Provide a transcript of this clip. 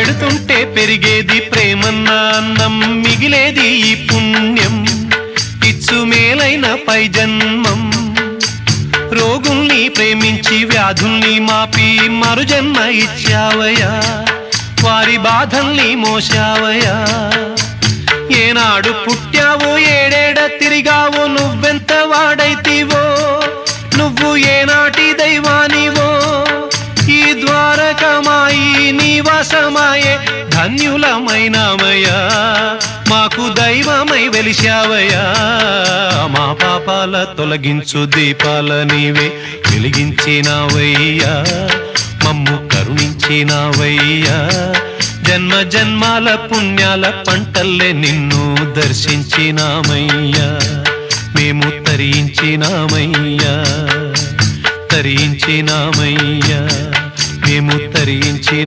పెడుతుంటే పెరిగేది ప్రేమన్న అన్నం, మిగిలేది ఈ పుణ్యం ఇచ్చు మేలైన పై జన్మం. రోగుల్ని ప్రేమించి వ్యాధుల్ని మాపి మరు జన్మ ఇచ్చావయ్యా, వారి బాధల్ని మోసావయ్యా. ఏనాడు పుట్టావో ఏడేడ తిరిగావో, నువ్వెంత వాడైతివో, నువ్వు ఏనాటి దైవానివో. ఈ ద్వారకమాయి నివాసమాయే ధన్యులమైనామయ్యా, మాకు దైవమై వెలిశావయ్యా. మా పాపాల తొలగించు దీపాల నీవే వెలిగించినావయ్యా, మమ్ము కరుణించినావయ్యా. జన్మ జన్మాల పుణ్యాల పంటల్లే నిన్ను దర్శించినామయ్యా, మేము తరించినామయ్యా, తరించినామయ్యా, మేము తరించి